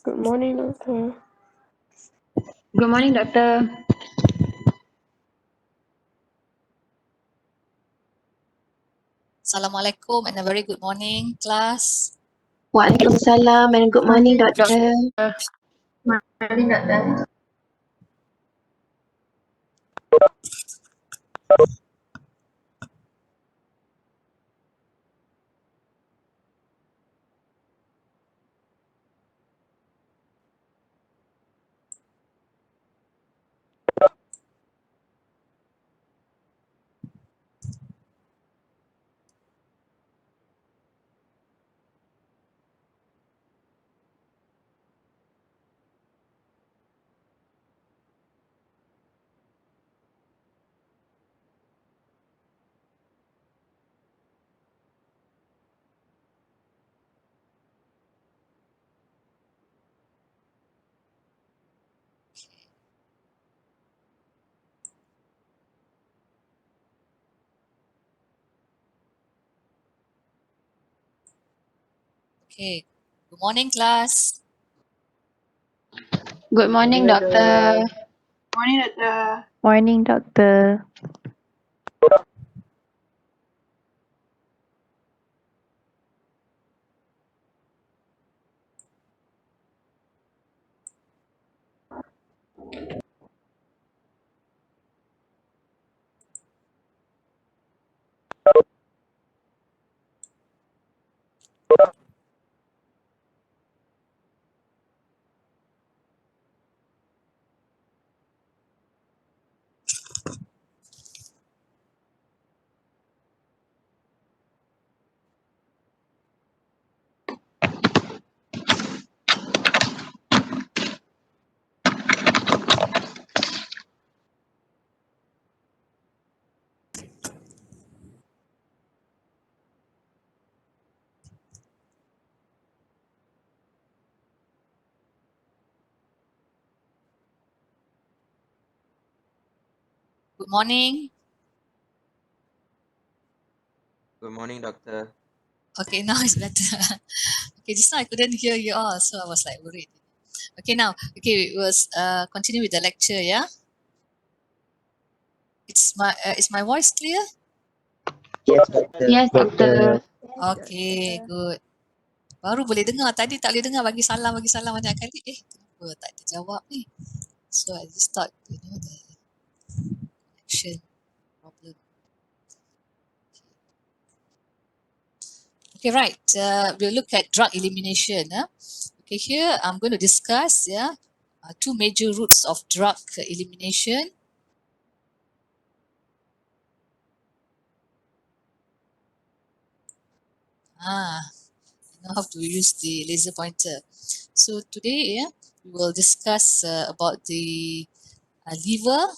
Good morning, doctor. Good morning, doctor. Assalamualaikum and a very good morning, class. Waalaikumsalam and good morning, doctor. Morning, doctor. Okay, good morning, class. Good morning, doctor. Morning, doctor. Morning, doctor. Good morning. Good morning, doctor. Okay, now it's better. Okay, just now I couldn't hear you all, so I was like worried. Okay, now, okay, we will continue with the lecture, yeah? Is my voice clear? Yes, doctor. Yes, doctor. Okay, good. Baru boleh dengar. Tadi tak boleh dengar, bagi salam banyak kali. Kenapa tak ada jawab ni? So I just thought, the connection problem. Okay, right. We'll look at drug elimination. Okay, here I'm going to discuss two major routes of drug elimination. I know how to use the laser pointer. So today, we will discuss about the liver,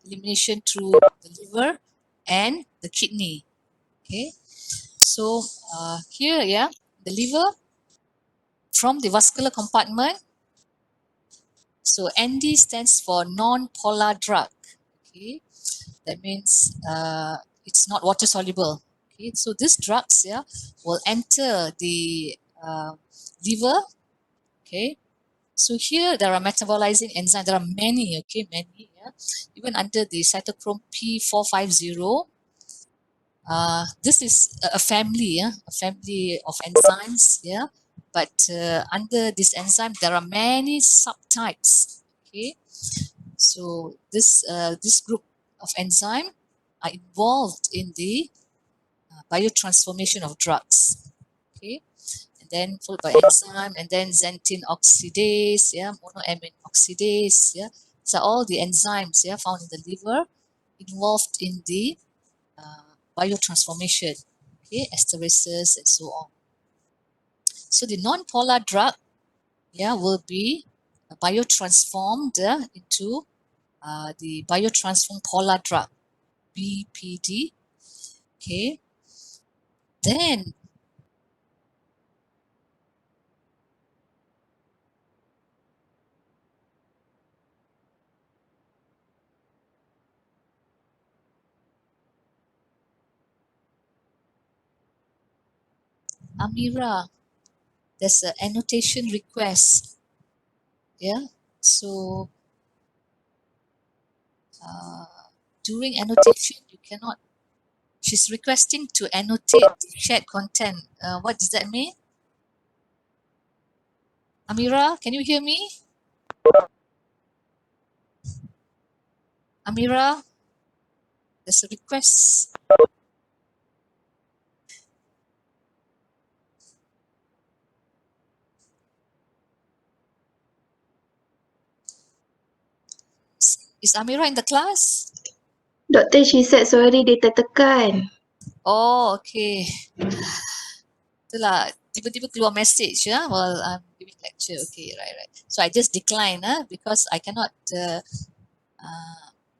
elimination through the liver and the kidney. Okay, so here, the liver from the vascular compartment. So ND stands for non-polar drug. Okay, that means it's not water soluble. Okay, so these drugs will enter the liver. Okay, so here there are metabolizing enzymes. There are many. Okay, many. Even under the cytochrome P450. This is a family, a family of enzymes, But under this enzyme, there are many subtypes. Okay, so this group of enzyme are involved in the biotransformation of drugs. Okay, and then followed by enzyme, and then xanthine oxidase, monoamine oxidase, So all the enzymes, found in the liver, involved in the biotransformation, okay, esterases and so on. So the non-polar drug, will be biotransformed into the biotransformed polar drug, BPD. Okay, then Amira, there's an annotation request. Yeah, so during annotation, you cannot. She's requesting to annotate the shared content. What does that mean? Amira, can you hear me? Amira, there's a request. Is Amira in the class? Doktor, she said sorry dia tertekan. Oh, okay. Itulah, tiba-tiba keluar message ya while I'm giving lecture. Okay, right. So I just decline because I cannot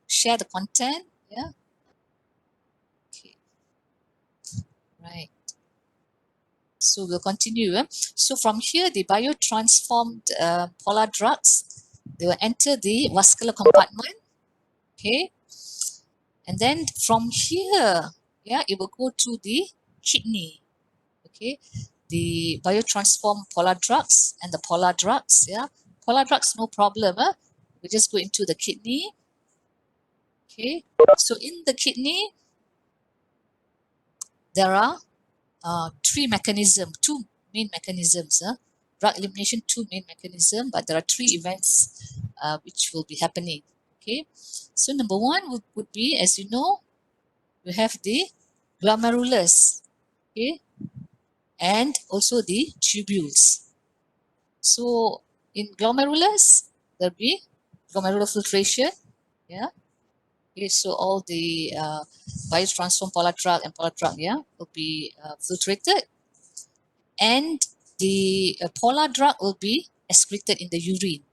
share the content. Yeah. Okay. Right. So we'll continue. So from here, the biotransformed polar drugs, they will enter the vascular compartment. Okay. And then from here, yeah, it will go to the kidney. Okay. The biotransformed polar drugs and the polar drugs, yeah. Polar drugs, no problem. We just go into the kidney. Okay. So in the kidney, there are two main mechanisms. Drug elimination, two main mechanisms, but there are three events which will be happening. Okay. So number one would be, as you know, we have the glomerulus. Okay. And also the tubules. So in glomerulus, there'll be glomerular filtration. Yeah. Okay, so all the biotransformed polar drug and polar drug, yeah, will be filtrated, and the polar drug will be excreted in the urine.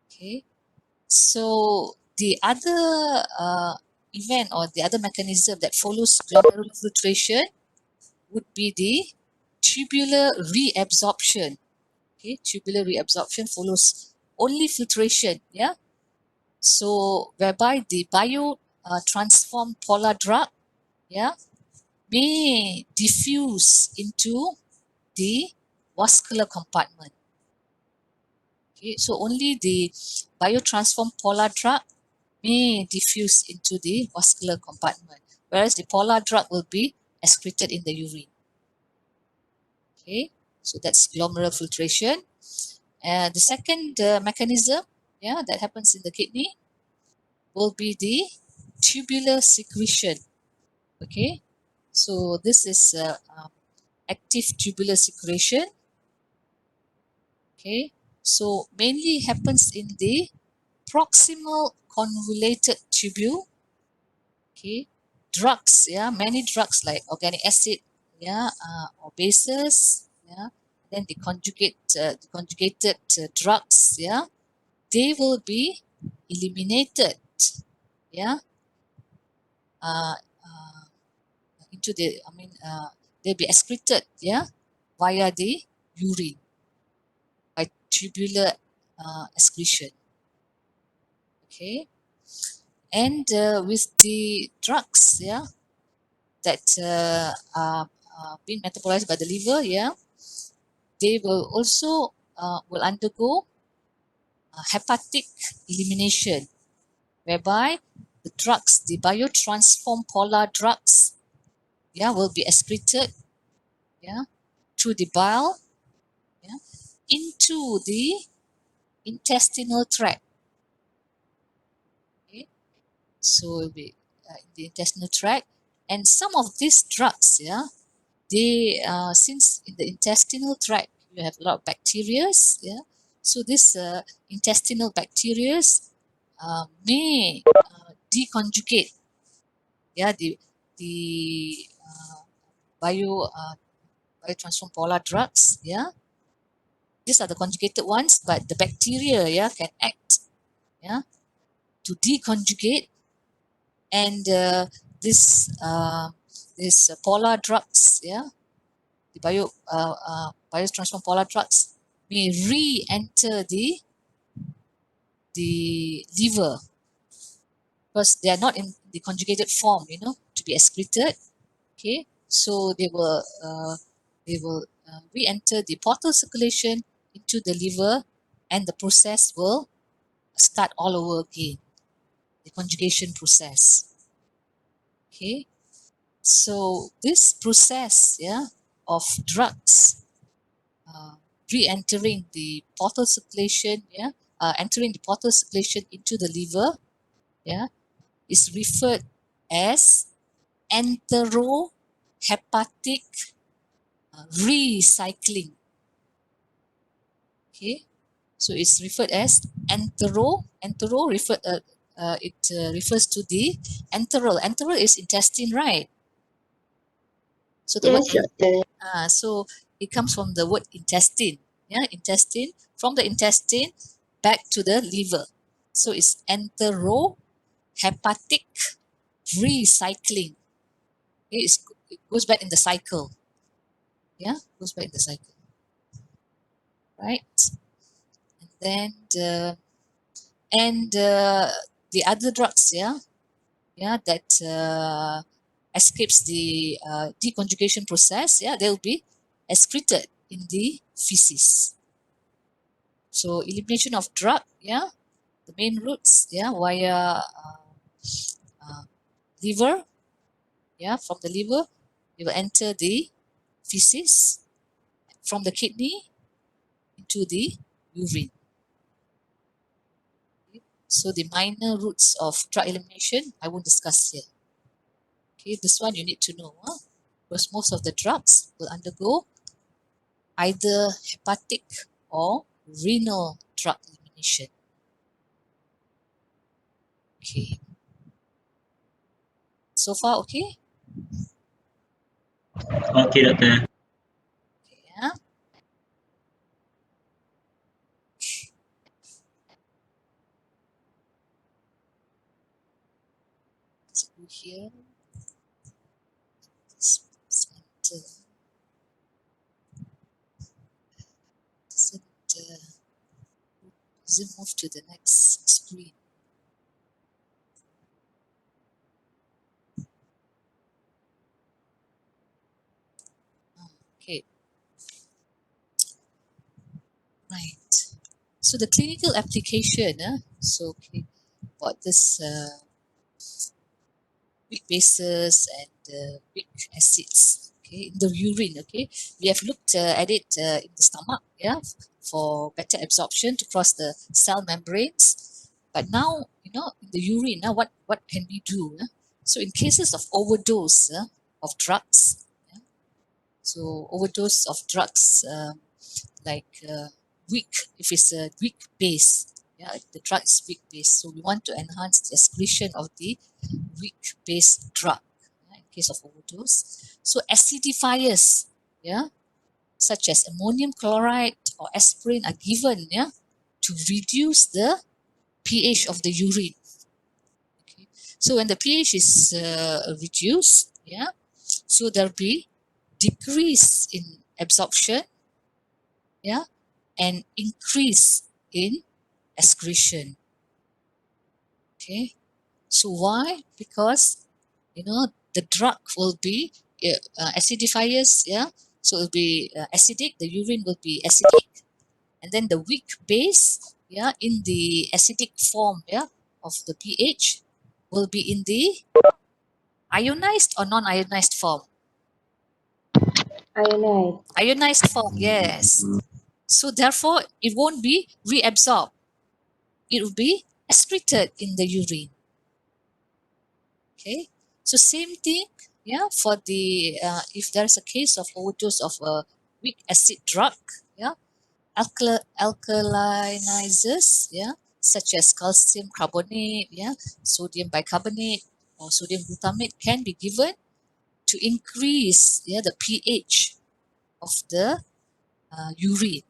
Okay. So the other event or the other mechanism that follows glomerular filtration would be the tubular reabsorption. Okay, tubular reabsorption follows only filtration. Yeah. So whereby the transformed polar drug, yeah, may diffuse into the vascular compartment. Okay, so only the biotransformed polar drug may diffuse into the vascular compartment, whereas the polar drug will be excreted in the urine. Okay, so that's glomerular filtration. The second mechanism, yeah, that happens in the kidney will be the tubular secretion. Okay, so this is active tubular secretion. Okay, so mainly happens in the proximal convoluted tubule. Okay, drugs, yeah, many drugs like organic acid, yeah, or bases, yeah, then the conjugated drugs, yeah, they will be eliminated, yeah, uh, uh, into the, they'll be excreted, yeah, via the urine by tubular excretion. Okay, and with the drugs, yeah, that are being metabolized by the liver, yeah, they will also will undergo hepatic elimination, whereby the drugs, the biotransformed polar drugs, yeah, will be excreted, yeah, through the bile, yeah, into the intestinal tract. Okay, so it will be in the intestinal tract, and some of these drugs, yeah, they since in the intestinal tract you have a lot of bacteria, yeah, so this intestinal bacteria may deconjugate, yeah, the biotransformed polar drugs, yeah, these are the conjugated ones, but the bacteria, yeah, can act, yeah, to deconjugate, and this polar drugs, yeah, the biotransformed polar drugs may re-enter the liver because they are not in the conjugated form, to be excreted. Okay, so they will re-enter the portal circulation into the liver, and the process will start all over again, the conjugation process. Okay, so this process, of drugs re-entering the portal circulation, entering the portal circulation into the liver, is referred as enterohepatic recycling. Okay, so it's referred as entero. It refers to the enteral. Enteral is intestine, right? So the word Yes, doctor. so it comes from the word intestine. Yeah, intestine. From the intestine back to the liver. So it's enterohepatic recycling. It goes back in the cycle. Yeah, goes back in the cycle. Right. And then the other drugs, that escapes the deconjugation process, they'll be excreted in the feces. So elimination of drug, the main routes, via liver, from the liver, it will enter the feces, from the kidney into the urine. So the minor routes of drug elimination, I won't discuss here. Okay, this one you need to know, because most of the drugs will undergo either hepatic or renal drug elimination. Okay. So far, okay? Okay, doctor. Okay, yeah. Let's go here. Center. Center. Zoom move to the next screen. Okay. Right. So the clinical application, what this weak bases and weak acids, okay, in the urine, okay. We have looked at it in the stomach, for better absorption to cross the cell membranes. But now, in the urine, now what can we do? So in cases of overdose of drugs, so overdose of drugs, like weak, if it's a weak base, the drug is weak base, so we want to enhance the excretion of the weak base drug, in case of overdose. So acidifiers, such as ammonium chloride or aspirin are given, to reduce the pH of the urine. Okay. So when the pH is reduced, so there'll be decrease in absorption, and increase in excretion. Okay. So why? Because the drug will be acidifiers, so it will be acidic, the urine will be acidic, and then the weak base, in the acidic form, of the pH will be in the ionized or non-ionized form. Ionized. Ionized form, yes. So therefore it won't be reabsorbed, it will be excreted in the urine. Okay, so same thing, for the if there's a case of overdose of a weak acid drug, alkalinizers, such as calcium carbonate, sodium bicarbonate or sodium glutamate can be given to increase, the pH of the urine.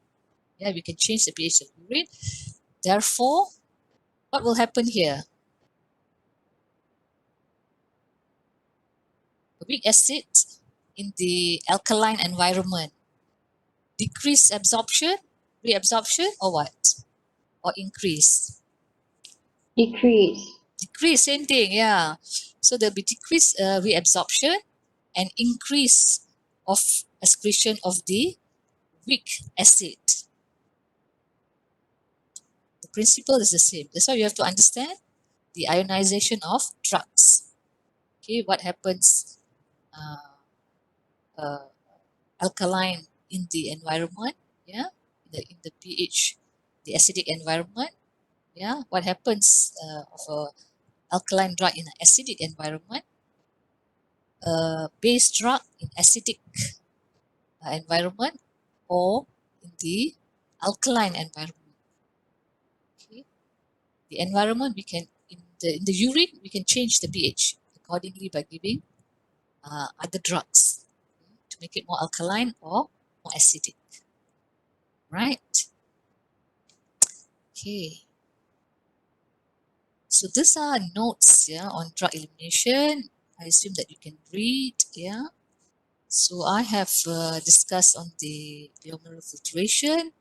We can change the pH of urine. Therefore, what will happen here? Weak acid in the alkaline environment, decrease absorption, reabsorption, or what? Or increase? Decrease. Decrease, same thing, yeah. So there'll be decreased reabsorption and increase of excretion of the weak acid. The principle is the same. That's why you have to understand the ionization of drugs. Okay, what happens uh, uh, alkaline in the environment, yeah, in the pH, the acidic environment, yeah, what happens of a alkaline drug in an acidic environment, a base drug in acidic environment, or in the alkaline environment. Okay, the environment we can in the urine we can change the pH accordingly by giving other drugs to make it more alkaline or more acidic. Right? Okay. So these are notes, yeah, on drug elimination. I assume that you can read, yeah. So I have discussed on the glomerular filtration,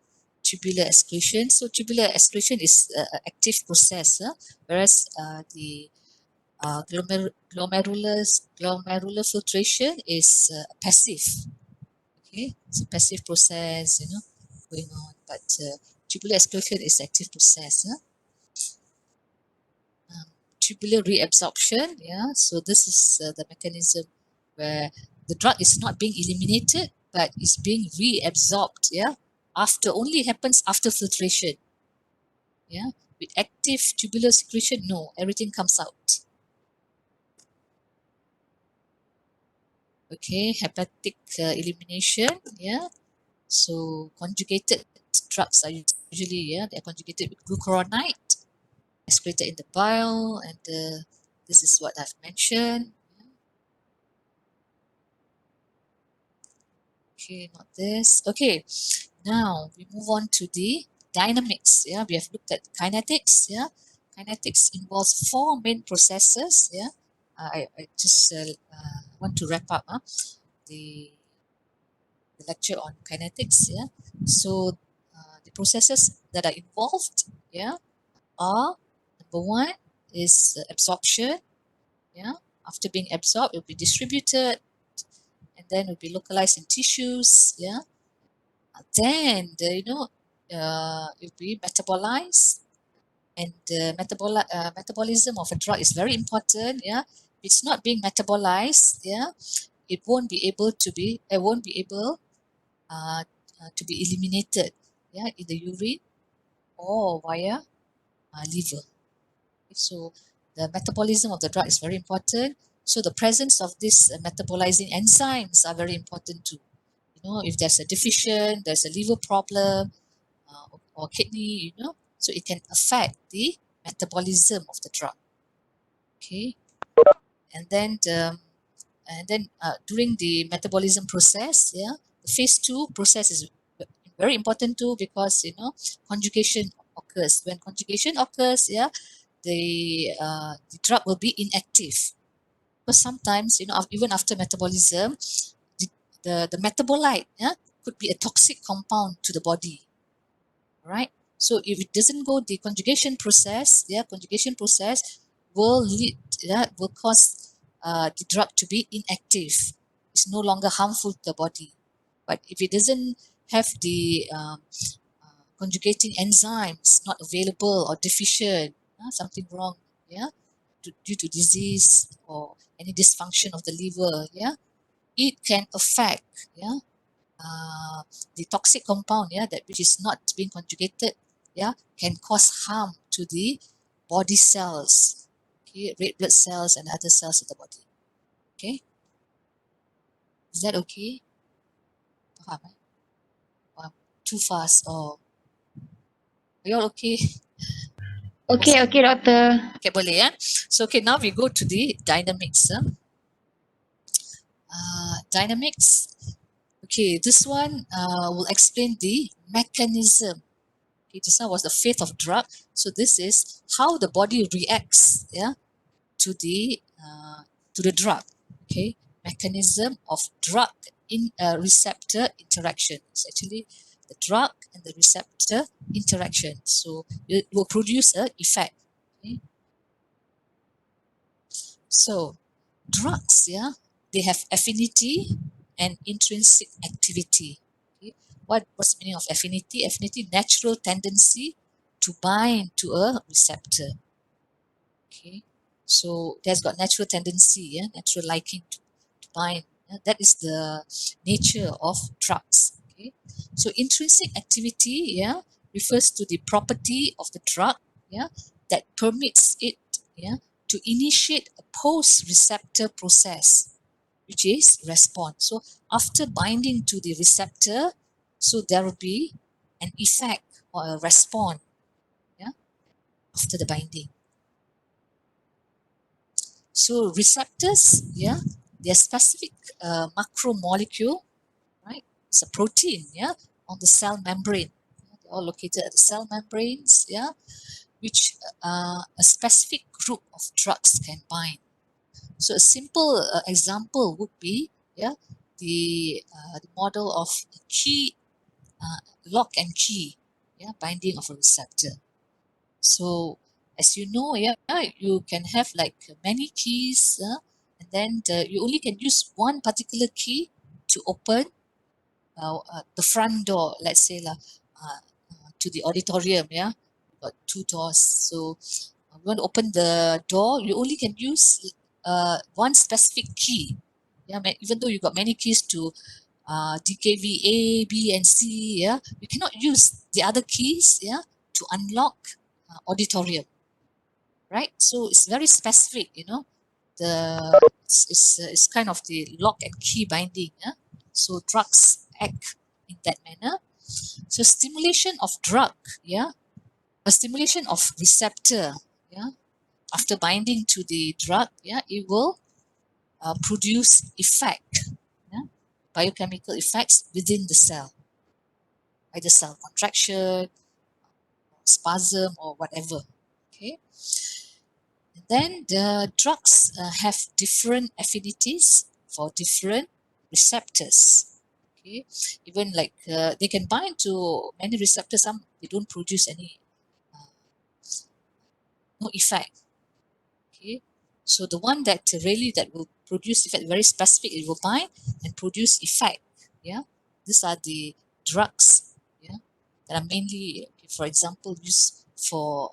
tubular excretion. So tubular excretion is an active process, whereas the glomerular filtration is passive. Okay, it's a passive process, going on. But tubular excretion is active process. Tubular reabsorption, yeah. So this is the mechanism where the drug is not being eliminated, but is being reabsorbed, yeah. Only happens after filtration, yeah. With active tubular secretion, no, everything comes out. Okay, hepatic elimination, yeah. So conjugated drugs are usually, yeah, they're conjugated with glucuronide, excreted in the bile, and this is what I've mentioned. Okay, not this. Okay, now we move on to the dynamics. Yeah, we have looked at kinetics. Yeah, kinetics involves four main processes. Yeah, I just want to wrap up the lecture on kinetics. Yeah, so the processes that are involved. Yeah, are number one is absorption. Yeah, after being absorbed, it will be distributed, and then it will be localized in tissues. Yeah, then it will be metabolized, and the metabolism of a drug is very important. Yeah, if it's not being metabolized, yeah, it won't be able uh, to be eliminated, yeah, in the urine or via liver. So the metabolism of the drug is very important. So the presence of these metabolizing enzymes are very important too. If there's a deficient, there's a liver problem, or kidney, so it can affect the metabolism of the drug. Okay, and then during the metabolism process, yeah, the phase 2 process is very important too, because conjugation occurs. When conjugation occurs, yeah, the drug will be inactive. But sometimes, even after metabolism, the, the metabolite, yeah, could be a toxic compound to the body, right? So if it doesn't go the conjugation process, conjugation process will cause the drug to be inactive. It's no longer harmful to the body. But if it doesn't have the conjugating enzymes not available or deficient, something wrong, yeah, due to disease or any dysfunction of the liver, yeah, it can affect, yeah, the toxic compound, yeah, that which is not being conjugated, yeah, can cause harm to the body cells, okay, red blood cells and other cells in the body. Okay, is that okay? Faham, eh? Too fast, or are you all okay? Okay, okay, doctor. Okay, boleh, yeah. So okay, now we go to the dynamics. Dynamics. Okay, this one will explain the mechanism. Okay, this one was the fate of drug. So this is how the body reacts, yeah, to the drug. Okay, mechanism of drug in receptor interaction. It's actually the drug and the receptor interaction. So it will produce a effect. Okay, so drugs, yeah, they have affinity and intrinsic activity. Okay, what's the meaning of affinity? Affinity, natural tendency to bind to a receptor. Okay, so there's got natural tendency, yeah, natural liking to bind. Yeah? That is the nature of drugs. Okay, so intrinsic activity, yeah, refers to the property of the drug, yeah, that permits it, yeah, to initiate a post-receptor process, which is response. So after binding to the receptor, so there will be an effect or a response, yeah, after the binding. So receptors, yeah, they're specific macromolecule, right? It's a protein, yeah, on the cell membrane. They're all located at the cell membranes, yeah, which a specific group of drugs can bind. So a simple example would be, yeah, the model of key lock and key, yeah, binding of a receptor. So as you know, yeah, you can have like many keys, and then you only can use one particular key to open the front door, let's say to the auditorium, yeah, got two doors. So you want to open the door, you only can use one specific key. Yeah, even though you got many keys to DKV A, B, and C, yeah, you cannot use the other keys, yeah, to unlock auditorium, right? So it's very specific, you know. It's kind of the lock and key binding. Yeah? So drugs act in that manner. So stimulation of drug, yeah, a stimulation of receptor, yeah, after binding to the drug, yeah, it will produce effect, yeah, biochemical effects within the cell, either cell contraction, spasm, or whatever. Okay. Then the drugs have different affinities for different receptors. Okay, even like they can bind to many receptors. Some they don't produce any no effect. Okay, so the one that really that will produce effect very specific, it will bind and produce effect. Yeah, these are the drugs. Yeah, that are mainly, okay, for example, used for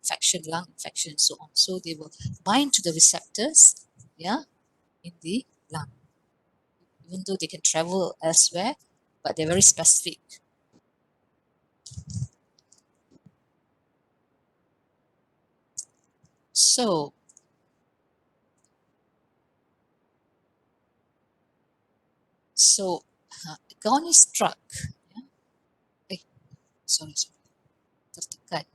infection, lung infection, and so on. So they will bind to the receptors, yeah, in the lung, even though they can travel elsewhere, but they're very specific. So, so agonist drug, yeah, eh, sorry, tertekan.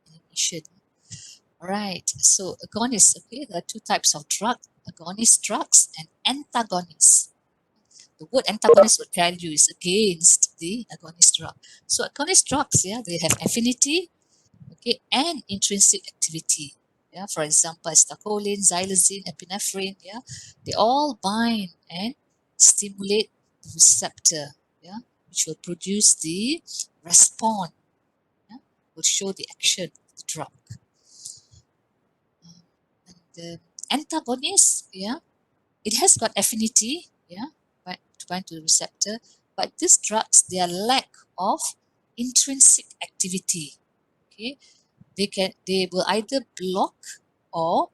Animation. Right. So agonists, okay, there are two types of drug, agonist drugs and antagonists. The word antagonist would tell you is against the agonist drug. So agonist drugs, yeah, they have affinity, okay, and intrinsic activity. Yeah, for example, acetylcholine, xylazine, epinephrine, yeah, they all bind and stimulate the receptor, yeah, which will produce the response, yeah, will show the action of the drug. And the antagonist, yeah, it has got affinity, yeah, but to bind to the receptor, but these drugs, their lack of intrinsic activity, okay, they will either block or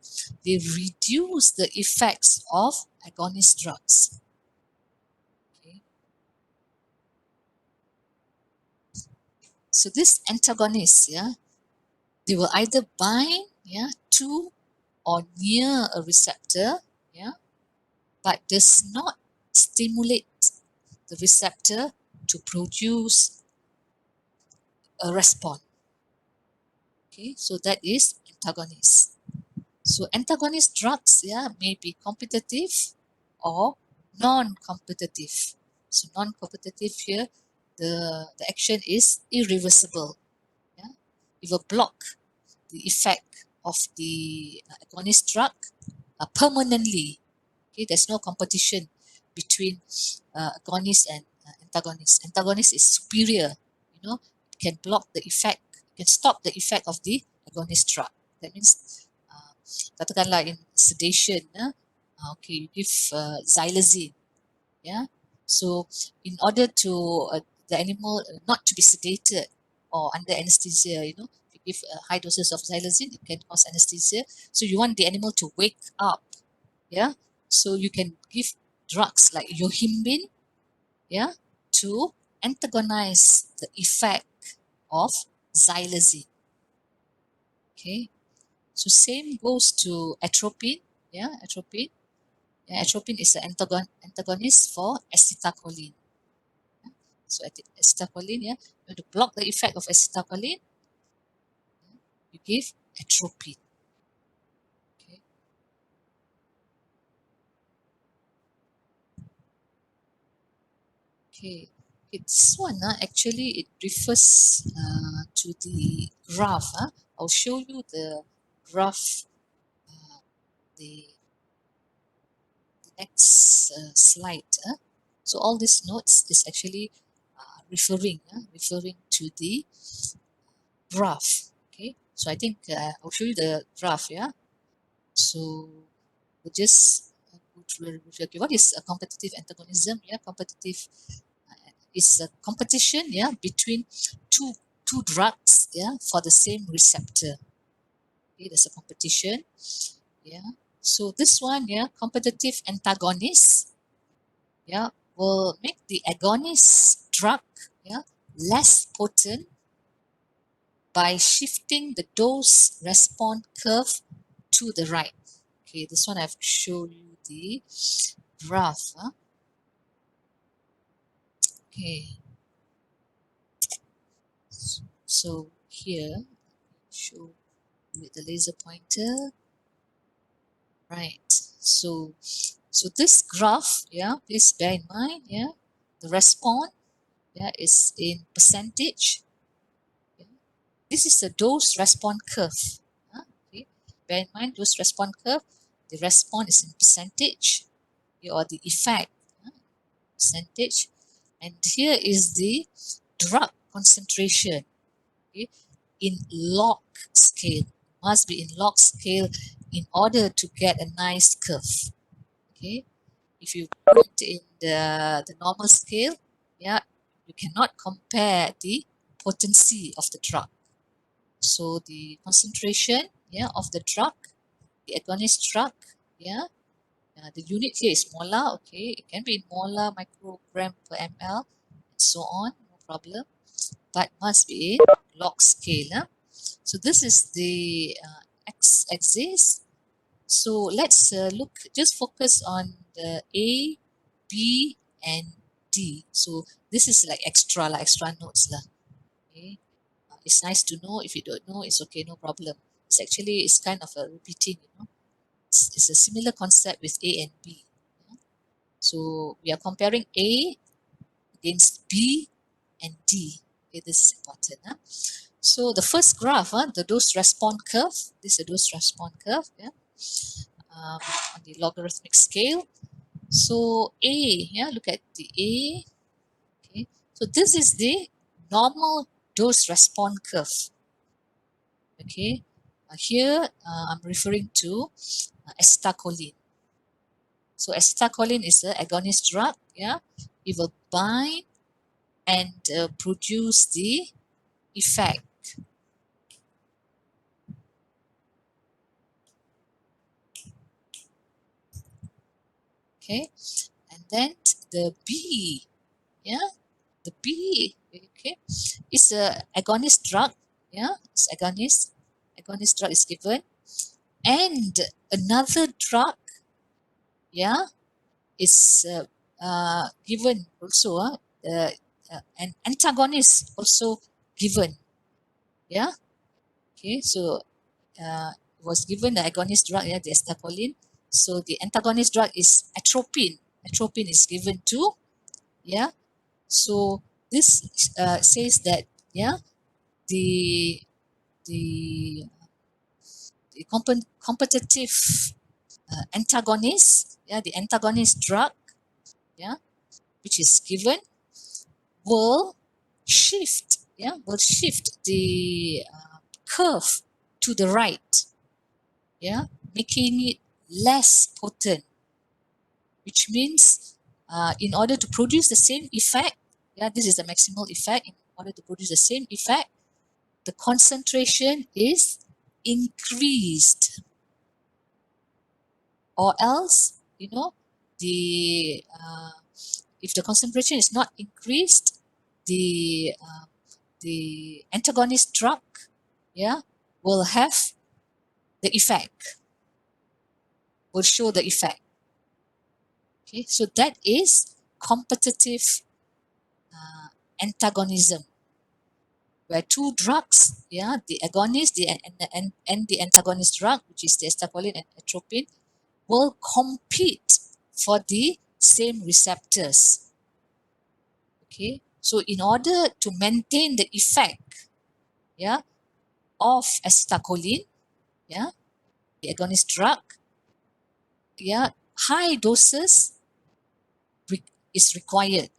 they reduce the effects of agonist drugs. Okay. So this antagonists, yeah, they will either bind, yeah, to or near a receptor, yeah, but does not stimulate the receptor to produce a response. Okay, so that is antagonist. So antagonist drugs, yeah, may be competitive or non-competitive. So non-competitive here, the action is irreversible. Yeah, it will block the effect of the agonist drug permanently. Okay, there's no competition between agonist and antagonist. Antagonist is superior, you know, can block the effect, can stop the effect of the agonist drug. That means, katakanlah in sedation, okay, you give xylazine, yeah. So in order to the animal not to be sedated or under anesthesia, you know, if you give high doses of xylazine, it can cause anesthesia. So you want the animal to wake up, yeah. So you can give drugs like yohimbine, yeah, to antagonize the effect of xylazine. Okay, so same goes to atropine, yeah, atropine. Yeah, atropine is an antagonist for acetylcholine. So acetylcholine, yeah, you want to block the effect of acetylcholine, you give atropine. Okay. Okay. This one actually it refers to the graph. I'll show you the graph, the, the next slide. So all these notes is actually referring to the graph. Okay. So I think I'll show you the graph. Yeah. So we'll just go through. Okay, what is a competitive antagonism? Yeah, competitive is a competition, yeah, between two drugs, yeah, for the same receptor. Okay, there's a competition, yeah. So this one, yeah, competitive antagonist, yeah, will make the agonist drug, yeah, less potent by shifting the dose response curve to the right. Okay, this one I've shown you the graph. Okay, so here show with the laser pointer. Right. So this graph, yeah, please bear in mind, yeah, the response, yeah, is in percentage. Yeah. This is the dose response curve. Okay. Bear in mind dose response curve, the response is in percentage, yeah, or the effect, percentage. And here is the drug concentration, okay, in log scale. Must be in log scale in order to get a nice curve. Okay, if you put in the normal scale, yeah, you cannot compare the potency of the drug. So the concentration, yeah, of the drug, the agonist drug, yeah, the unit here is molar. Okay, it can be in molar, microgram per ml, and so on, no problem. But must be in log scale. So this is the x-axis. So let's just focus on the A, B, and D. So this is like extra notes lah. Okay. It's nice to know. If you don't know, it's okay, no problem. It's kind of a repeating, you know. It's a similar concept with A and B. Yeah. So we are comparing A against B and D. Okay, this is important. So the first graph, the dose response curve. This is a dose response curve. Yeah. On the logarithmic scale. So A, yeah, look at the A. Okay, so this is the normal dose response curve. Okay, here I'm referring to acetylcholine. So acetylcholine is the agonist drug. Yeah, it will bind and produce the effect. Okay, and then the B, yeah, the B, okay, is a agonist drug. Yeah, it's agonist. Agonist drug is given, and another drug, yeah, is given also. An antagonist also given. Yeah. Okay. So was given the agonist drug, yeah, the acetylcholine. So the antagonist drug is atropine. Atropine is given too. Yeah. So this says that, yeah, the the competitive antagonist, the antagonist drug, which is given, will shift the curve to the right, making it less potent, which means in order to produce the same effect, this is the maximal effect. In order to produce the same effect, the concentration is increased, or else, the if the concentration is not increased, the antagonist drug, will have the effect, will show the effect. Okay, so that is competitive antagonism, where two drugs, the agonist, and the antagonist drug, which is the acetylcholine and atropine, will compete for the same receptors. Okay, so in order to maintain the effect, of acetylcholine, the agonist drug, high doses is required.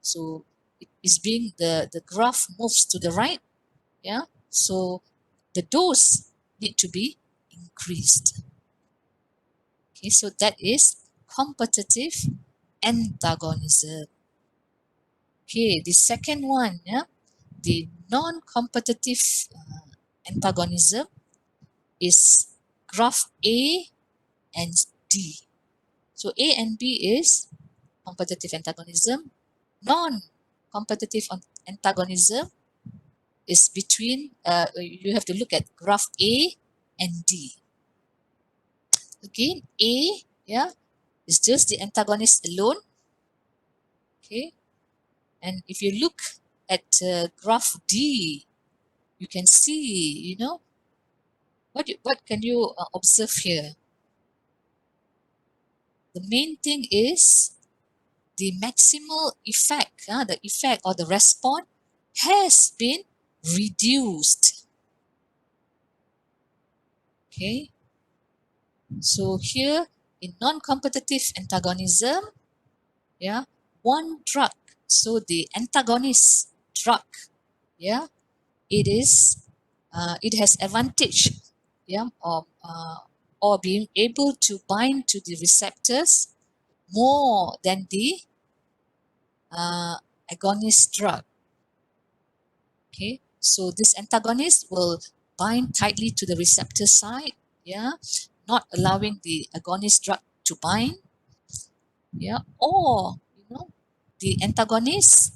So it is being the graph moves to the right, so the dose need to be increased. Okay, so that is competitive antagonism. Okay, the second one, the non-competitive antagonism is graph A and D. So A and B is competitive antagonism. Non-competitive antagonism is between, you have to look at graph A and D. Again, A, is just the antagonist alone. Okay, and if you look at graph D, you can see, what can you observe here? The main thing is the maximal effect, the effect or the response has been reduced. Okay, so here in non-competitive antagonism, one drug, so the antagonist drug, it has advantage, or being able to bind to the receptors more than the agonist drug. Okay, so this antagonist will bind tightly to the receptor side, not allowing the agonist drug to bind, or the antagonist,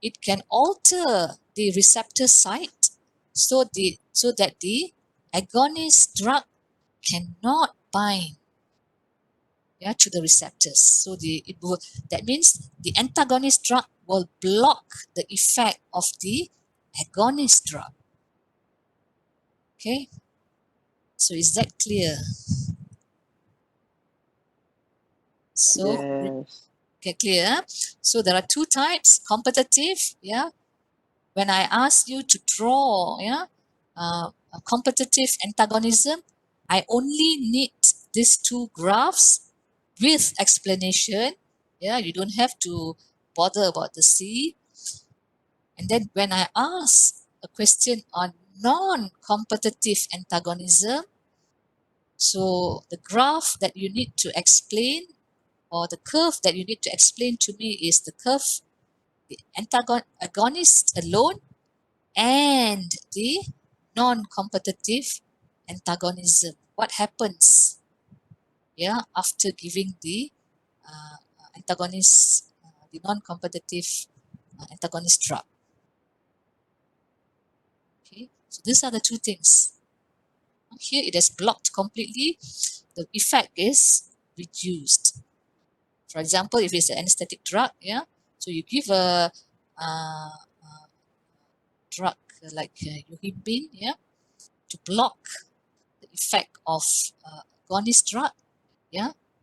it can alter the receptor site so that the agonist drug cannot bind, to the receptors. So that means the antagonist drug will block the effect of the agonist drug. Okay, so is that clear? So Yes. okay, clear. So there are two types: competitive, when I ask you to draw, a competitive antagonism, I only need these two graphs with explanation. You don't have to bother about the C. And then when I ask a question on non-competitive antagonism, so the graph that you need to explain, or the curve that you need to explain to me, is the curve, the agonist alone and the non-competitive antagonism. What happens, after giving the antagonist, the non-competitive antagonist drug? Okay, so these are the two things. Here it is blocked completely. The effect is reduced. For example, if it's an anesthetic drug, so you give a drug like yohimbine, to block the effect of agonist drug,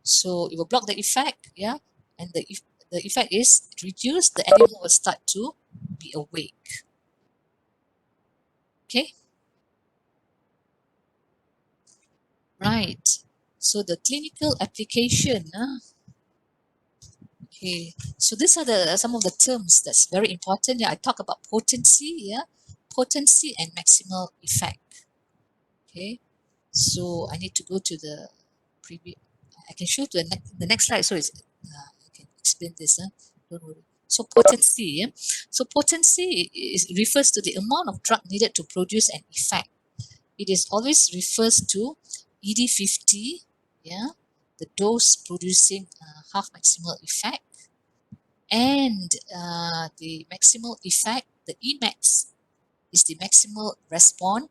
so it will block the effect, and the effect is reduced, the animal will start to be awake. Okay, right. So the clinical application, okay. So these are some of the terms that's very important. Yeah, I talk about potency, yeah, potency and maximal effect. Okay. So I need to go to the previous. I can show to the next slide. So it's I can explain this. Don't worry. So potency. Yeah? So potency refers to the amount of drug needed to produce an effect. It is always refers to ED50. Yeah, the dose producing half maximal effect, and the maximal effect, the Emax, is the maximal response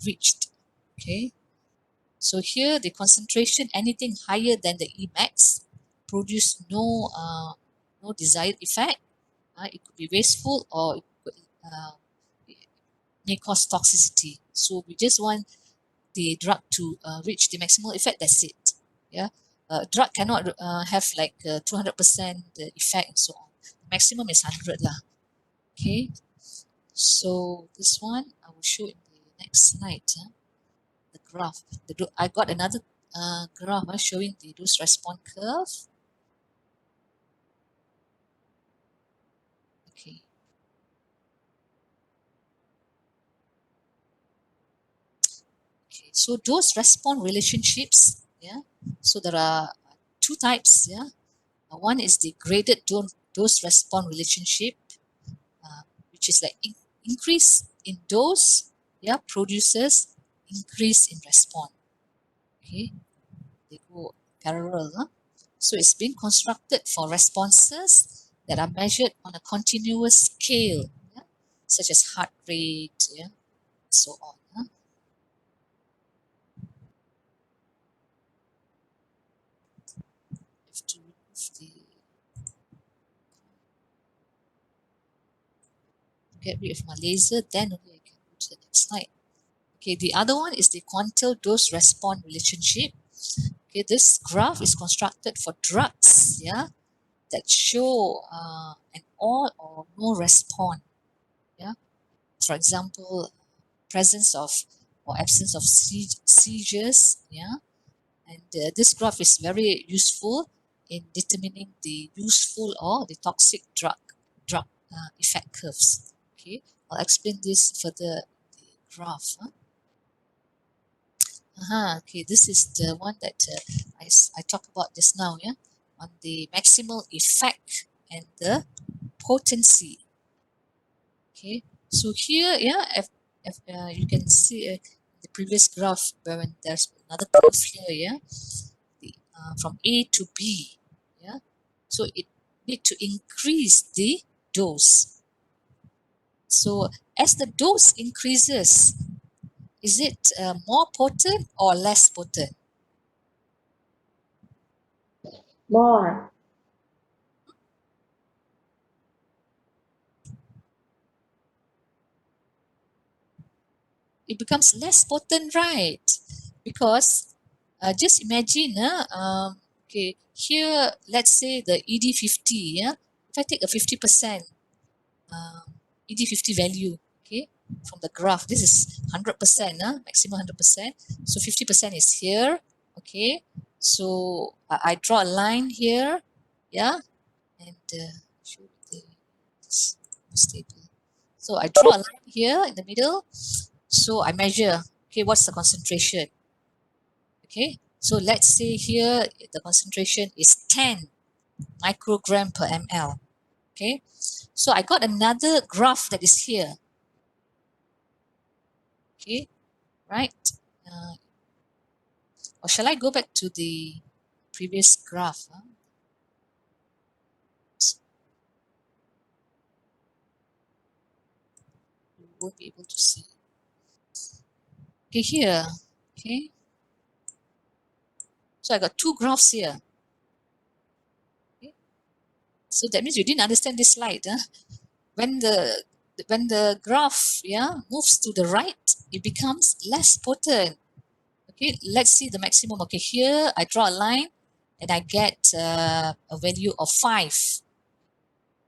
reached. Okay. So here the concentration, anything higher than the Emax, produce no desired effect. It could be wasteful, or it may cause toxicity. So we just want the drug to reach the maximal effect. That's it. Yeah, drug cannot have like 200% the effect and so on. Maximum is 100 lah. Okay, so this one I will show in the next slide. The graph. I got another graph showing the dose response curve. Okay. Okay. So dose response relationships. Yeah. So there are two types. Yeah. One is the graded dose response relationship, which is like increase in dose, yeah, produces increase in response. Okay. They go parallel. So it's been constructed for responses that are measured on a continuous scale, yeah, such as heart rate, yeah, so on. Have to remove get rid of my laser, then only I can go to the next slide. Okay, the other one is the quantile dose response relationship. Okay, this graph is constructed for drugs, yeah, that show an all or no response. Yeah, for example, presence of or absence of seizures. Yeah, and this graph is very useful in determining the useful or the toxic drug effect curves. Okay, I'll explain this further. The graph. Okay, this is the one that I talked about just now. Yeah, on the maximal effect and the potency. Okay, so here, yeah, if you can see the previous graph where when there's another curve here, yeah, from A to B, yeah, so it need to increase the dose. So as the dose increases, is it more potent or less potent? More. It becomes less potent, right? Because just imagine, okay, here, let's say the ED50, yeah, if I take a 50% ED50 value, okay, from the graph, this is 100%, maximum 100%. So 50% is here, okay. So I draw a line here, yeah, and show the stable. So I draw a line here in the middle. So I measure, okay, what's the concentration? Okay, so let's say here the concentration is 10 microgram per ml. Okay, so I got another graph that is here. Okay, right? Uh, or shall I go back to the previous graph? You won't be able to see. Okay, here. Okay, so I got two graphs here. Okay, so that means you didn't understand this slide. When the graph, yeah, moves to the right, it becomes less potent. Okay, let's see the maximum. Okay, here I draw a line and I get a value of 5.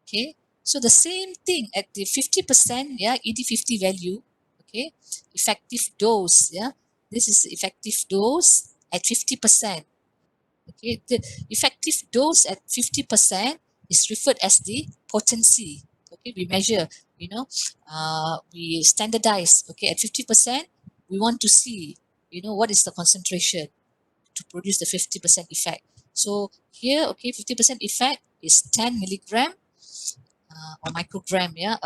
Okay, so the same thing at the 50%, yeah, ED50 value. Okay, effective dose, yeah, this is the effective dose. at 50%. Okay, the effective dose at 50% is referred as the potency. Okay, we measure, we standardize. Okay, at 50%, we want to see, what is the concentration to produce the 50% effect. So here, okay, 50% effect is 10 milligram or microgram, yeah.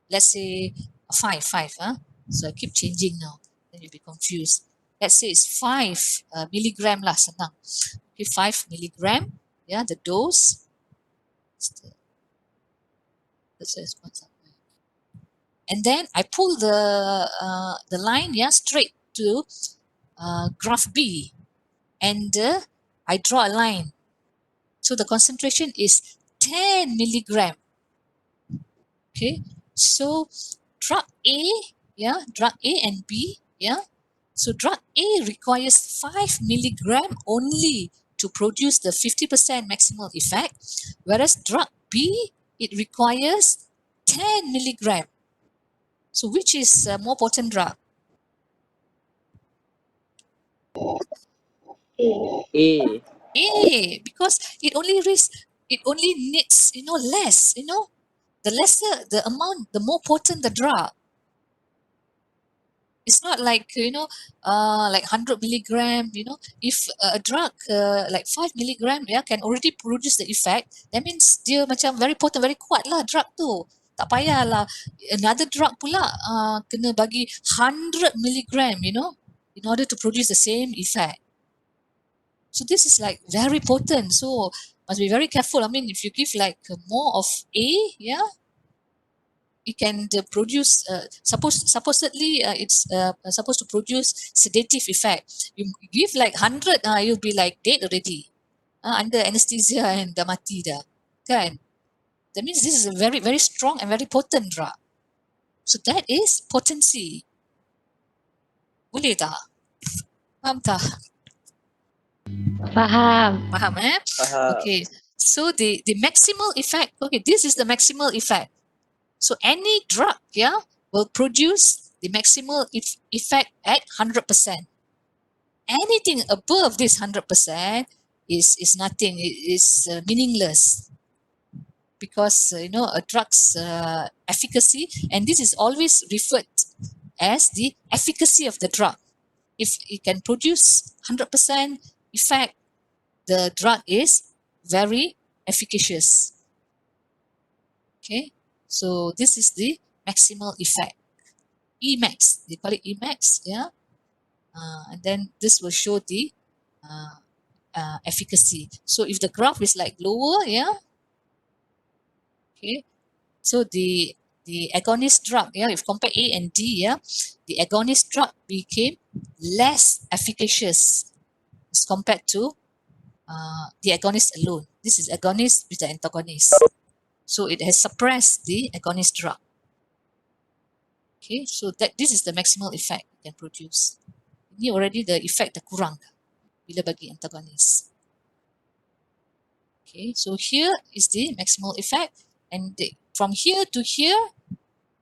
Let's say five, huh? So I keep changing now. Then you'll be confused. Let's say it's 5 milligram lah, senang. Okay, 5 milligram, yeah, the dose. And then I pull the line, yeah, straight to graph B, and I draw a line. So the concentration is 10 milligram. Okay, so drug A, yeah, drug A and B, yeah. So drug A requires 5 milligram only to produce the 50% maximal effect, whereas drug B, it requires 10 milligram. So which is a more potent drug? A. A, because it only needs, less, the lesser the amount, the more potent the drug. It's not like, like 100 milligram, if a drug like 5 milligram, yeah, can already produce the effect, that means dia macam very potent, very kuat lah drug tu. Tak payahlah another drug pula kena bagi 100 milligram, in order to produce the same effect. So this is like very potent. So must be very careful. I mean, if you give like more of A, yeah, it can produce supposedly it's supposed to produce sedative effect. You give like 100, you'll be like dead already, under anesthesia and dah mati dah, kan? That means this is a very very strong and very potent drug. So that is potency. Boleh tak? Faham tak? Faham. Faham, eh? Okay. So the maximal effect, okay, this is the maximal effect. So any drug, yeah, will produce the maximal effect at 100%. Anything above this 100% is nothing. It is meaningless, because a drug's efficacy, and this is always referred as the efficacy of the drug. If it can produce 100% effect, the drug is very efficacious. Okay, so this is the maximal effect. Emax, they call it Emax, yeah. And then this will show the efficacy. So if the graph is like lower, yeah, okay. So the agonist drug, yeah, if compare A and D, yeah, the agonist drug became less efficacious as compared to the agonist alone. This is agonist with the antagonist. So it has suppressed the agonist drug. Okay, so that this is the maximal effect it can produce. Ini already the effect dah kurang bila bagi antagonist. Okay, so here is the maximal effect, and from here to here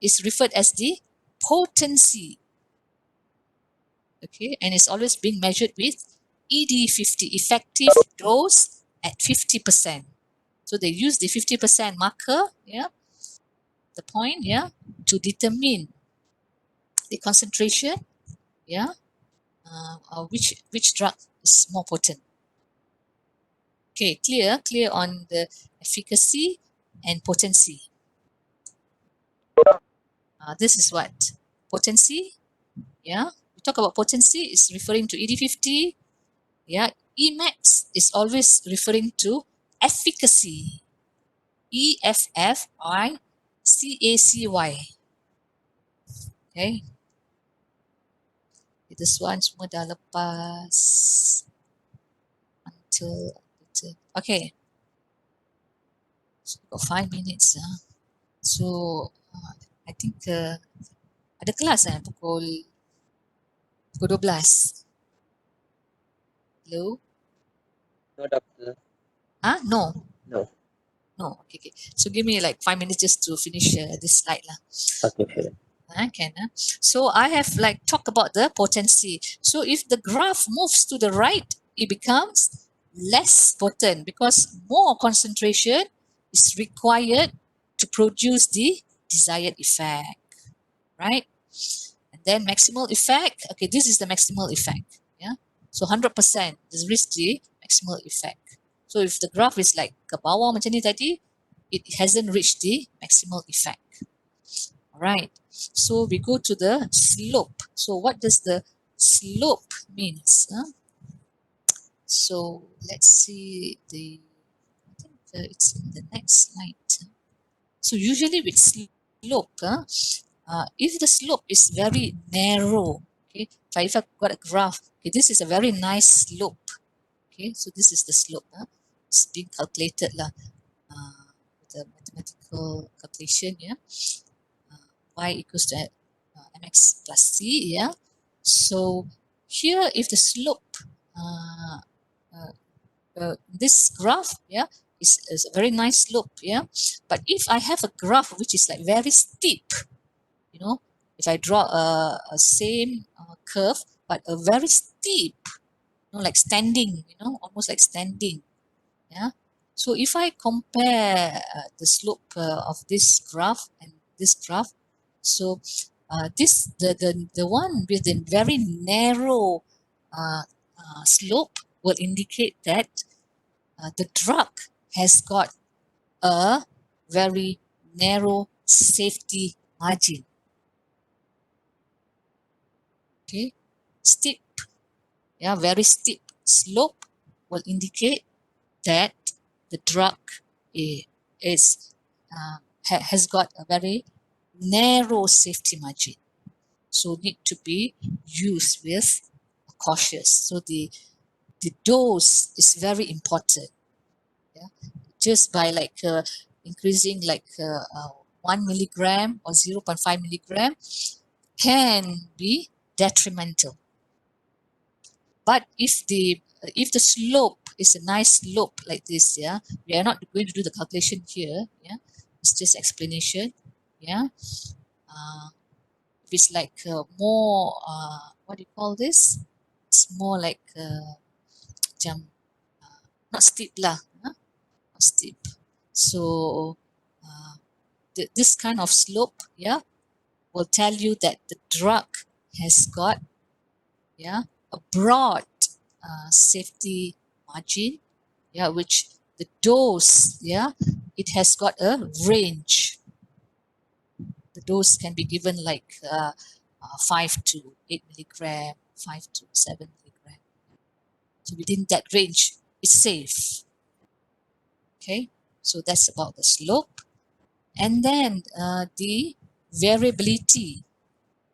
is referred as the potency. Okay, and it's always being measured with ED50, effective dose at 50%. So they use the 50% marker, yeah, the point, yeah, to determine the concentration, yeah, which drug is more potent. Okay, clear on the efficacy and potency. This is what potency, yeah. We talk about potency is referring to ED50, yeah. Emax is always referring to efficacy, EFFICACY. Okay, this one semua dah lepas until okay. So got 5 minutes. So I think ada kelas pukul 12. Hello? No, doctor. No. No. No. Okay. So give me like 5 minutes just to finish this slide lah. Okay, sure. Can. So I have like talk about the potency. So if the graph moves to the right, it becomes less potent because more concentration is required to produce the desired effect, right? And then maximal effect. Okay, this is the maximal effect. Yeah. So 100% is reach the maximal effect. So if the graph is like ke bawah macam ni tadi, it hasn't reached the maximal effect. Alright. So we go to the slope. So what does the slope means? So let's see the. I think it's in the next slide. So usually with slope, if the slope is very narrow, okay, if I've got a graph, okay, this is a very nice slope. Okay, so this is the slope. It's being calculated lah, with a mathematical calculation, yeah. Y equals to mx plus c, yeah. So here, if the slope, uh, this graph, yeah, is a very nice slope, yeah. But if I have a graph which is like very steep, you know, if I draw a same curve but a very steep, you know, like standing, you know, almost like standing, yeah. So if I compare the slope of this graph and this graph, so this the one with the very narrow slope will indicate that the drug has got a very narrow safety margin. Okay, steep, yeah, very steep slope will indicate that the drug is has got a very narrow safety margin, so need to be used with cautious. So the dose is very important. Yeah, just by like increasing like 1 milligram or 0.5 milligram can be detrimental. But if the slope is a nice slope like this, yeah, we are not going to do the calculation here, yeah, it's just explanation, yeah. If it's like more, what do you call this? It's more like macam not steep lah, huh? Not steep. So this kind of slope, yeah, will tell you that the drug has got, yeah, a broad safety margin, yeah, which the dose, yeah, it has got a range. The dose can be given like 5 to 8 milligram, 5 to 7 milligram. So within that range, it's safe. Okay, so that's about the slope. And then the variability.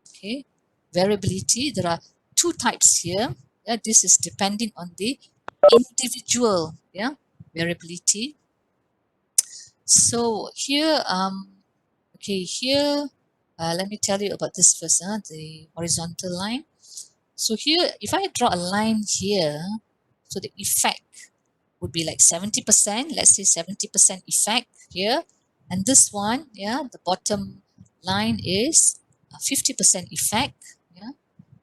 Okay, variability, there are two types here. Yeah, this is depending on the individual, yeah, variability. So here, okay, here, let me tell you about this first, the horizontal line. So here, if I draw a line here, so the effect would be like 70%, let's say 70% effect here. And this one, yeah, the bottom line is 50% effect, yeah.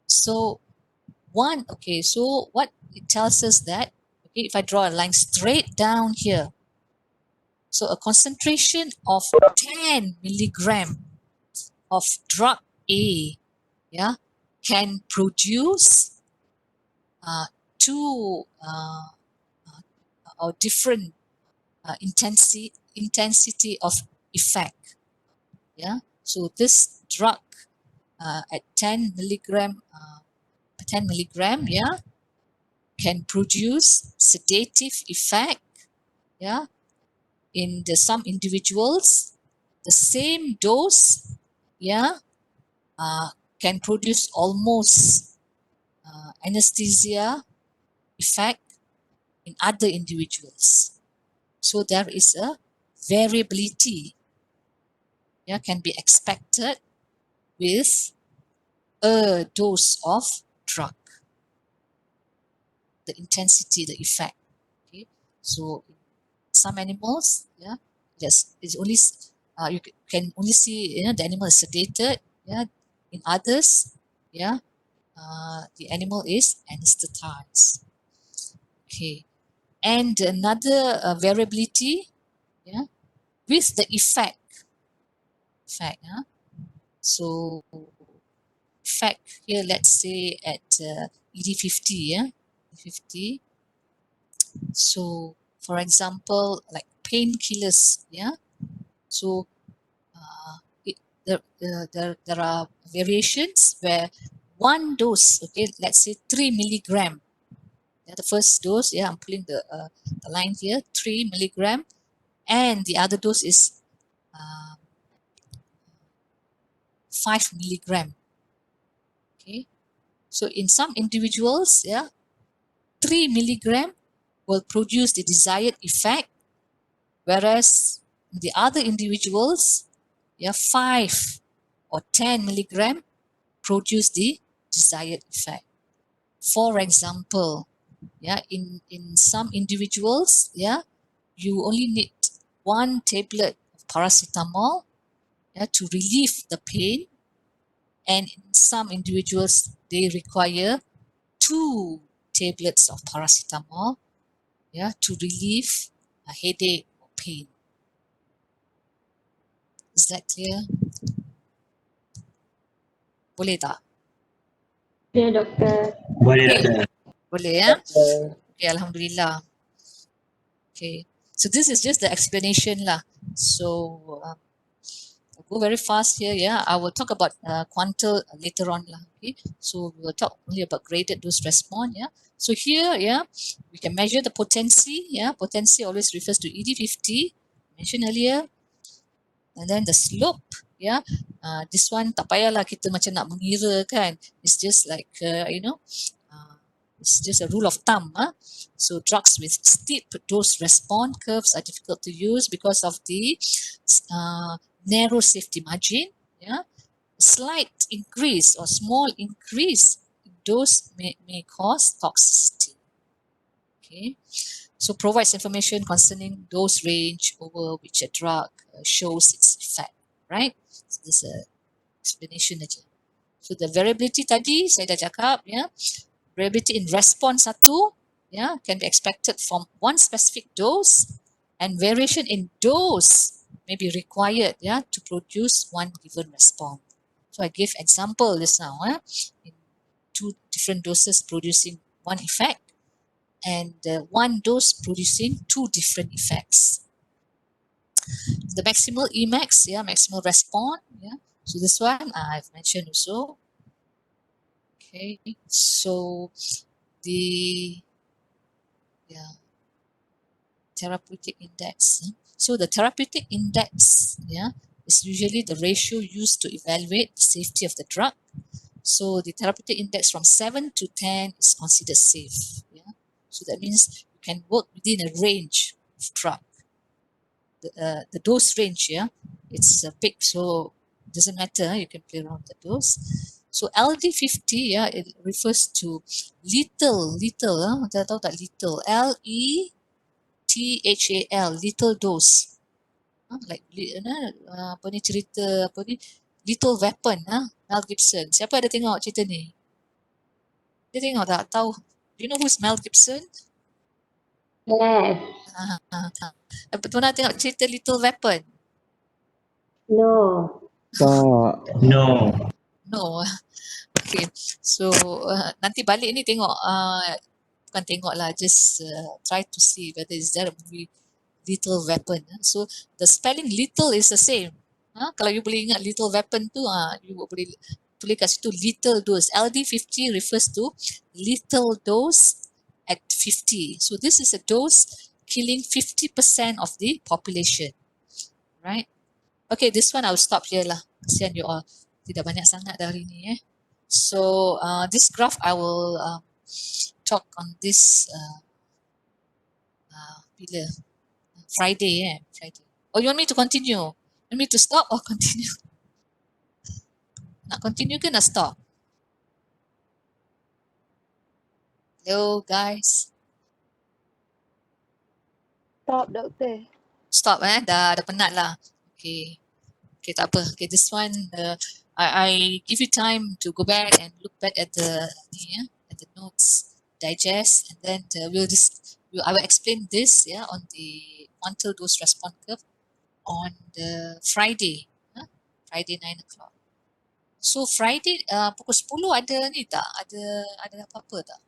So okay, so what it tells us that, okay, if I draw a line straight down here, so a concentration of 10 milligram of drug A, yeah, can produce two or different intensity of effect. Yeah, so this drug at 10 milligram, 10 milligram, yeah, can produce sedative effect. Yeah, in some individuals, the same dose, yeah, can produce almost anesthesia effect in other individuals. So there is a variability, yeah, can be expected with a dose of drug, the intensity, the effect. Okay, so in some animals, yeah, yes, it's only you can only see, you know, the animal is sedated, Yeah, in others, yeah, the animal is anesthetized. Okay, and another variability, yeah, with the effect, yeah. So effect here, let's say at ED50, yeah, 50. So for example, like painkillers, yeah. So it, there are variations where one dose, okay, let's say 3 milligram. Yeah, the first dose, yeah, I'm pulling the line here, 3 milligram, and the other dose is uh, 5 milligram. Okay, so in some individuals, yeah, 3 milligram will produce the desired effect, whereas the other individuals, yeah, 5 or 10 milligram produce the desired effect. For example, yeah, in some individuals, yeah, you only need one tablet of paracetamol, yeah, to relieve the pain, and in some individuals they require 2 tablets of paracetamol, yeah, to relieve a headache or pain. Is that clear? Boleh tak? Ya, doktor. Boleh Okay, doktor. boleh ya? Doktor. Okay, Alhamdulillah. Okay, so this is just the explanation lah. So I'll go very fast here. Yeah, I will talk about quantal later on lah. Okay, so we will talk only about graded dose response. Yeah, so here, yeah, we can measure the potency. Yeah, potency always refers to ED50 mentioned earlier, and then the slope. Yeah, this one tak payahlah kita macam nak mengira kan. It's just like uh, it's just a rule of thumb. So drugs with steep dose response curves are difficult to use because of the narrow safety margin. Yeah, slight increase or small increase in dose may cause toxicity. Okay, so provides information concerning dose range over which a drug shows its effect. Right? So this is a explanation aja. So the variability tadi saya dah cakap, ya. Variability in response satu, yeah, can be expected from one specific dose, and variation in dose may be required, yeah, to produce one given response. So I give example just now, in 2 different doses producing one effect, and one dose producing 2 different effects. The maximal Emax, yeah, maximal response, yeah. So this one I've mentioned also. Okay, so the therapeutic index. So the therapeutic index, yeah, is usually the ratio used to evaluate the safety of the drug. So the therapeutic index from 7 to 10 is considered safe. Yeah, so that means you can work within a range of drug. The dose range, yeah, it's big, so it doesn't matter. You can play around the dose. So LD50, yeah, it refers to little. Dah tahu tak little? THAL, little dose. Like apa ni cerita apa ni Little Weapon, Mel Gibson. Siapa ada tengok cerita ni? Dia tengok tak? Tahu? Do you know who's Mel Gibson? Yes. Pernah tengok cerita Little Weapon? No. Tak. No. No. Okay. So nanti balik ni tengok bukan tengok lah, just try to see whether is there a movie Little Weapon. So the spelling little is the same. Kalau you boleh ingat Little Weapon tu, you boleh tulis kat situ little dose. LD50 refers to little dose at 50. So this is a dose killing 50% of the population. Right? Okay, this one I'll stop here lah. Kasihan you all. Tidak banyak sangat dah hari ni. So this graph I will talk on this bila Friday. Friday. Oh, you want me to continue? You want me to stop or continue? Nak continue ke nak stop? Hello guys. Stop, doktor. Stop dah penat lah. Okay. Okay, tak apa. Okay, this one I give you time to go back and look back at the notes, digest, and then I will explain this on the quantile dose response curve on the Friday, Friday 9 o'clock. So Friday pukul 10 ada ni tak? Ada apa-apa tak?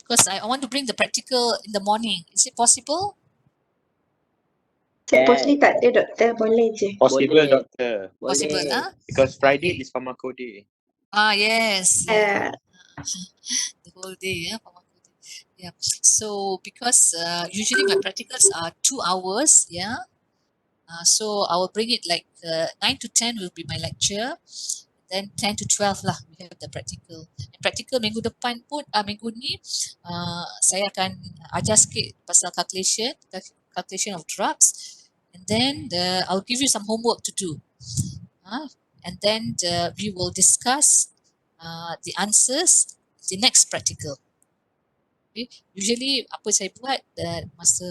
Because I want to bring the practical in the morning. Is it possible? Supposedly tak ada, doktor. Boleh je. Possible, Boleh. doctor. Possible, Because Friday Okay. is Pharmaco day. Yes. Yeah. Uh, The whole day, Pharmaco day. Yeah. So because usually my practicals are 2 hours, so I will bring it like 9 to 10 will be my lecture. Then 10 to 12 lah we have the practical. And practical minggu depan pun, minggu ni saya akan ajar sikit pasal calculation of drugs. And then I'll give you some homework to do. And then we will discuss the answers the next practical. Okay. Usually apa saya buat masa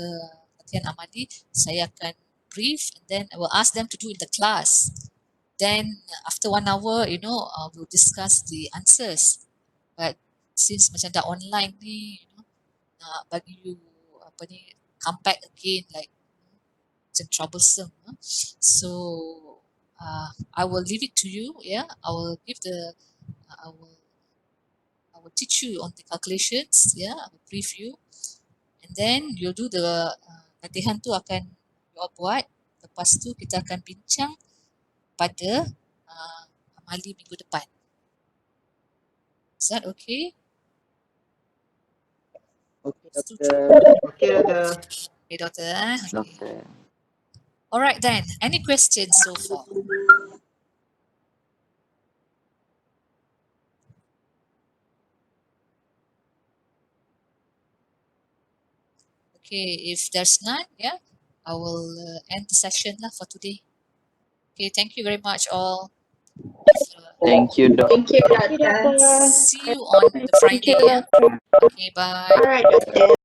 latihan amali, saya akan brief and then I will ask them to do in the class. Then after 1 hour, we'll discuss the answers. But since macam dah online ni, nak bagi you come back again like macam troublesome. So I will leave it to you. I will give I will teach you on the calculations. I will brief you, and then you'll do the latihan tu akan you all buat. Lepas tu kita akan bincang pada amali minggu depan. Is that okay? Okay, Setuju? doktor. Okay, doctor. Okay, doctor. Okay. Doktor. Alright then. Any questions so far? Okay, if there's none, I will end the session lah for today. Okay, thank you very much all. Thank you, doktor. thank you, Thank you, doktor. doktor. See you on the Friday. Thank you, doktor. Okay, bye. Alright, doktor.